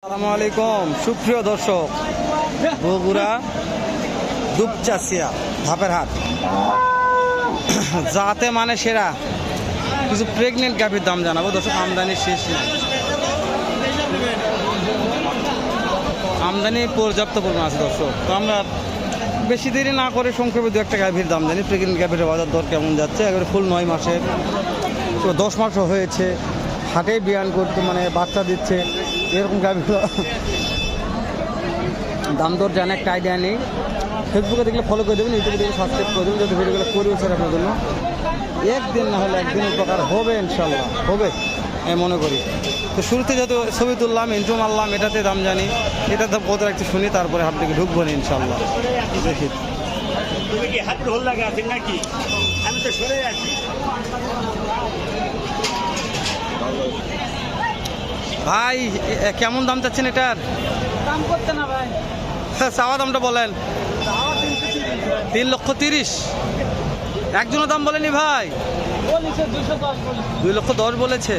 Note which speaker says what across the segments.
Speaker 1: আসসালামু আলাইকুম সুপ্রিয় দর্শক, বগুড়া দুপচাচিয়া ধাপের হাট যাতে মানে সেরা কিছু প্রেগনেন্ট গাভীর দাম জানাবো দর্শক। আমদানি শেষ নেই, আমদানি পর্যাপ্ত পরিমাণ আছে দর্শক। তো আমরা বেশি দেরি না করে সংক্ষেপে দু একটা গাভীর দাম জানি। প্রেগনেন্ট গাভীর বাজার দর কেমন যাচ্ছে, একেবারে ফুল 9 মাসের, 10 মাসও হয়েছে, হাটে বিয়ান করতে মানে বাচ্চা দিচ্ছে, এরকম গাভীগুলো দাম দর জানে একটা আইডিয়া নেই। ফেসবুকে দেখলে ফলো করে দেবেন, ইউটিউবে দেখলে সাবস্ক্রাইব করে দেবেন, যাতে ভিডিওগুলো করেও স্যার আপনার জন্য একদিন না হলে একদিন উপকার হবে, ইনশাল্লাহ হবে আমি মনে করি। তো শুরুতে যত ছবি তুললাম, ইন্ট্রো মারলাম, এটাতে দাম জানি, এটার দাম কত একটু শুনি, তারপরে হাট থেকে ঢুকবো না ইনশাল্লাহ। দেখি ভাই কেমন দাম চাচ্ছেন এটার?
Speaker 2: দাম করতে না ভাই,
Speaker 1: চাওয়া দামটা বলেন। 3,30,000। একজনও দাম বলেনি ভাই?
Speaker 2: বলেছে 210 বলেছে।
Speaker 1: 2,10,000 বলেছে।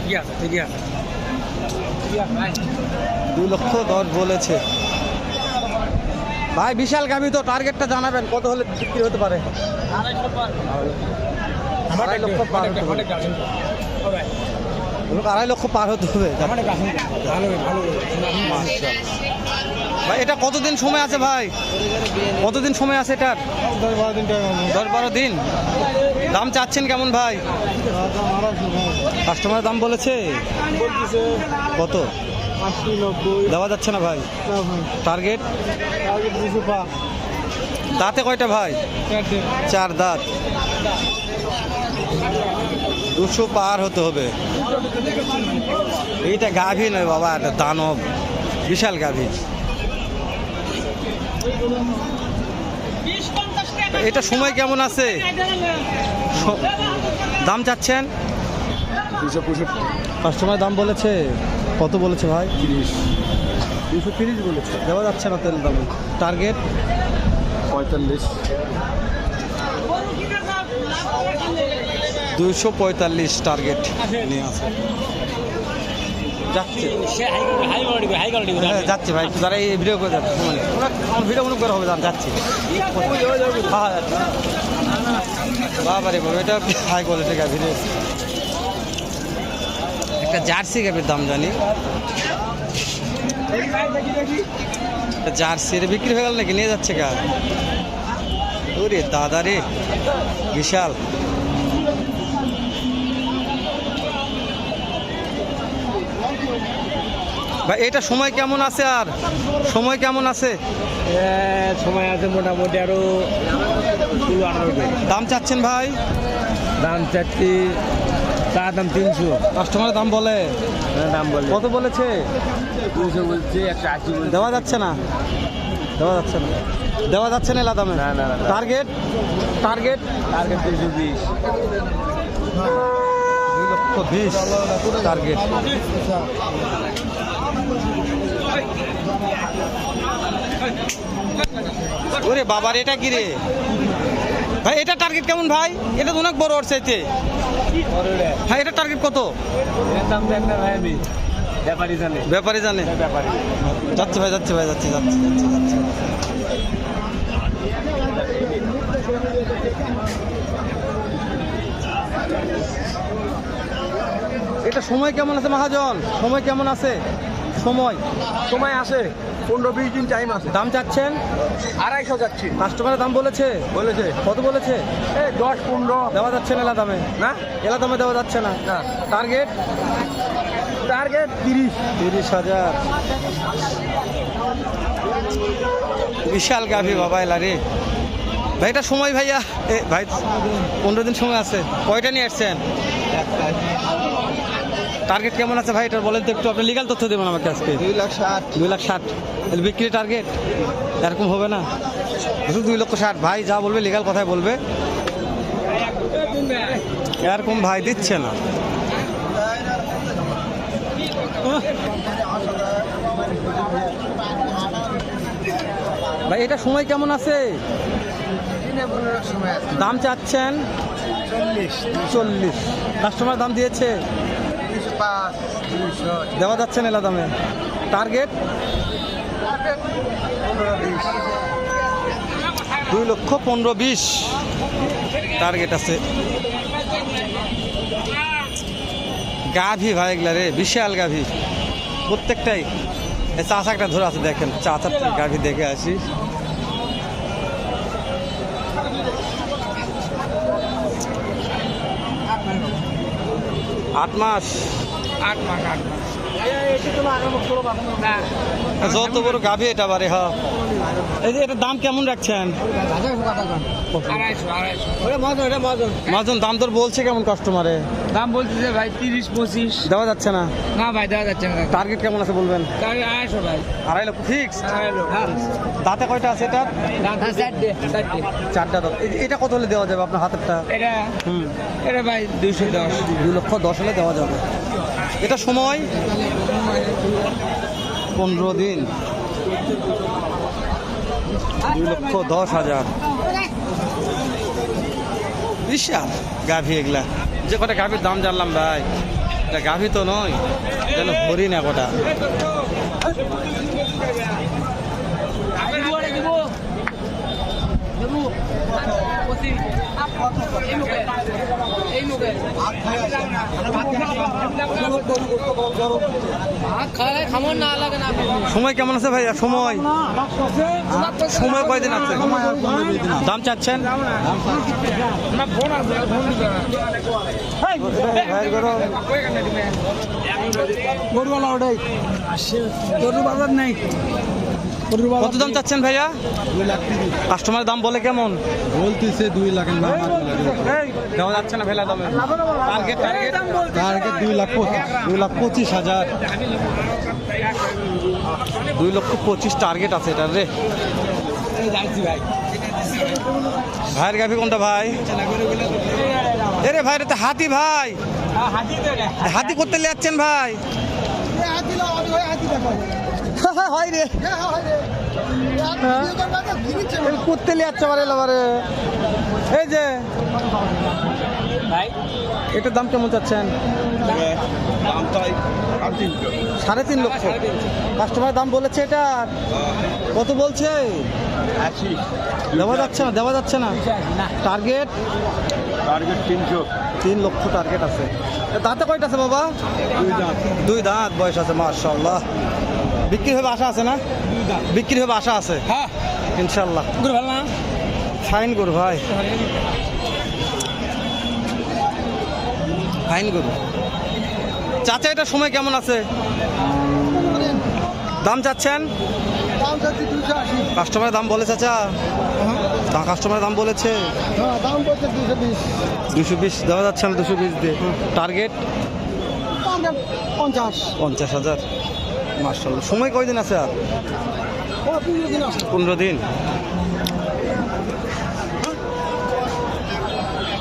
Speaker 2: ঠিক আছে ঠিক আছে ভাই,
Speaker 1: 2,10,000 বলেছে ভাই। বিশাল গাভী তো, টার্গেটটা জানাবেন কত হলে বিক্রি হতে পারে?
Speaker 2: 250 পার।
Speaker 1: 2.5 লক্ষ পার হতে হবে। 2.5 লক্ষ পার হতে হবে ভাই। এটা কতদিন সময় আছে ভাই? কতদিন সময় আছে এটার? 10-12 দিন। দাম চাচ্ছেন কেমন ভাই? কাস্টমার দাম বলেছে কত?
Speaker 2: 80-90
Speaker 1: দেওয়া যাচ্ছে না ভাই। টার্গেট? দাঁতে কয়টা ভাই? 4 দাঁত। 200 পার হতে হবে। এইটা গাভী নয় বাবা, এটা দানব, বিশাল গাভী। এটা সময় কেমন আছে? দাম চাচ্ছেন?
Speaker 2: 265
Speaker 1: কাস্টমার দাম বলেছে কত? বলেছে ভাই 230 বলেছে। দেওয়া যাচ্ছে না তেল দাম। টার্গেট?
Speaker 2: 45
Speaker 1: 245 টার্গেট নিয়ে আছে। যাচ্ছে হ্যাঁ যাচ্ছে ভাই, যারা এই ভিডিও করে যাচ্ছে আমার ভিডিও মনে করে হবে, যাচ্ছে বাবা রে বাবা, এটা হাই কোয়ালিটির গাভী। একটা জার্সি গাভীর দাম জানি। জার্সি রে বিক্রি হয়ে গেল নাকি? নিয়ে যাচ্ছে গা? ওরে দাদা রে, বিশাল। ভাই এটা সময় কেমন আছে? আর সময় কেমন আছে?
Speaker 2: সময় আছে মোটামুটি আরো 16-18 দিন।
Speaker 1: দাম চাচ্ছেন ভাই?
Speaker 2: দাম চাচ্ছি, চা দাম 300।
Speaker 1: কাস্টমারের দাম বলে
Speaker 2: দাম বলে
Speaker 1: কত বলেছে?
Speaker 2: 200 বলছে, 180 বলছে।
Speaker 1: দেওয়া যাচ্ছে না, দেওয়া যাচ্ছে না, দেওয়া যাচ্ছে না এলা দামে।
Speaker 2: না না না।
Speaker 1: টার্গেট? টার্গেট?
Speaker 2: টার্গেট 220।
Speaker 1: 2,20,000 টার্গেট। ওরে বাবার, এটা কি রে ভাই? এটা টার্গেট কেমন ভাই? এটা তো অনেক বড় ওর চাইতে ভাই। এটা টার্গেট কত?
Speaker 2: দাম দেন না ভাই, আমি ব্যাপারই জানে।
Speaker 1: ব্যাপারে জানে।
Speaker 2: ব্যাপারী
Speaker 1: যাচ্ছে ভাই, যাচ্ছে ভাই, যাচ্ছে যাচ্ছে যাচ্ছে যাচ্ছে। এটা সময় কেমন আছে মহাজন? সময় কেমন আছে? সময়
Speaker 2: সময় আছে 15-20 দিন টাইম আছে।
Speaker 1: দাম চাচ্ছেন?
Speaker 2: 250 যাচ্ছি।
Speaker 1: কাস্টমারের দাম বলেছে কত? বলেছে
Speaker 2: 10-15।
Speaker 1: দেওয়া যাচ্ছে না এলা দামে?
Speaker 2: না
Speaker 1: এলা দামে দেওয়া যাচ্ছে না।
Speaker 2: না।
Speaker 1: টার্গেট?
Speaker 2: টার্গেট
Speaker 1: 30,000। বিশাল গাভী বাবা এলা রে ভাই। এটা সময় ভাইয়া ভাই 15 দিন সময় আছে। কয়টা নিয়ে আসছেন? টার্গেট কেমন আছে ভাই এটা বলেন তো একটু। আপনি লিগাল তথ্য দেবেন আমাকে আজকে। 2,60,000 বিক্রি টার্গেট? এরকম হবে না, 2,60,000 ভাই যা বলবে লিগাল কথাই বলবে, এরকম ভাই দিচ্ছে না। ভাই এটা সময় কেমন আছে? দাম চাচ্ছেন 40। কাস্টমার দাম দিয়েছে দেওয়া যাচ্ছে না এলা দামে। টার্গেট 2,15,20 টার্গেট আছে। গাভী ভাই এগুলা রে, বিশাল গাভী প্রত্যেকটাই। চাচা একটা ধরে আছে, দেখেন চাচার গাভী দেখে আসি। আট মাস যত বড় গাভী এটা বারে। হ্যাঁ, এই যে এটার দাম কেমন রাখছেন? মাজন দাম দর বলছে কেমন কাস্টমারে?
Speaker 2: দাম বলতেছে ভাই 30-25।
Speaker 1: দেওয়া যাচ্ছে না?
Speaker 2: না ভাই দেওয়া যাচ্ছে না।
Speaker 1: টার্গেট কেমন আছে বলবেন?
Speaker 2: 250 ভাই।
Speaker 1: 2.5 লক্ষ ফিক্স।
Speaker 2: 2.5 লক্ষ।
Speaker 1: দাঁতে কয়টা আছে এটা?
Speaker 2: চারটে।
Speaker 1: চারটা দাঁত। এটা কত হলে দেওয়া যাবে আপনার হাতেরটা?
Speaker 2: এটা ভাই 210।
Speaker 1: 2,10,000 হলে দেওয়া যাবে। এটা সময় 15 দিন। 2,10,000। বিশাল গাভী এগুলা। যে কটা গাভীর দাম জানলাম ভাই, এটা গাভী তো নয়, যেন হরিণ একটা। সময় কেমন আছে ভাইয়া? সময় সময় কয়দিন আছে? দাম চাচ্ছেন? কত দাম চাচ্ছেন ভাইয়া? কাস্টমারের দাম বলে কেমন?
Speaker 3: বলতেছে 2 লাখ
Speaker 1: দেওয়া যাচ্ছে না ভেলা দামে। Target target
Speaker 3: target 2,25,000।
Speaker 1: 2,25,000 টার্গেট আছে এটার রে। ভাইয়ের গাভি কোনটা ভাই? এরে ভাই, এটা তো হাতি ভাই। হাতি করতে যাচ্ছেন ভাই? হয় রে, করতে যাচ্ছে বারে। এই যে এটার দাম কেমন চাচ্ছেন? 3.5 লক্ষ। কাস্টমার দাম বলেছে এটা কত বলছে?
Speaker 3: 80।
Speaker 1: দেওয়া যাচ্ছে না। টার্গেট 3 লক্ষ টার্গেট আছে। দাঁতে কয়টা আছে বাবা? 2 দাঁত বয়স আছে। মাশাআল্লাহ। বিক্রি হবে আশা আছে না? বিক্রি হবে আশা আছে ইনশাল্লাহ। ফাইন করু ভাই, ফাইন করু। চাচা এটার সময় কেমন আছে? দাম চাচ্ছেন? কাস্টমারের দাম বলে চাচা? কাস্টমারের দাম বলেছে 220। দেওয়া যাচ্ছে না 220 দিয়ে। টার্গেট 50,000। মাশাআল্লাহ। সময় কয়দিন আছে আর? 15 দিন।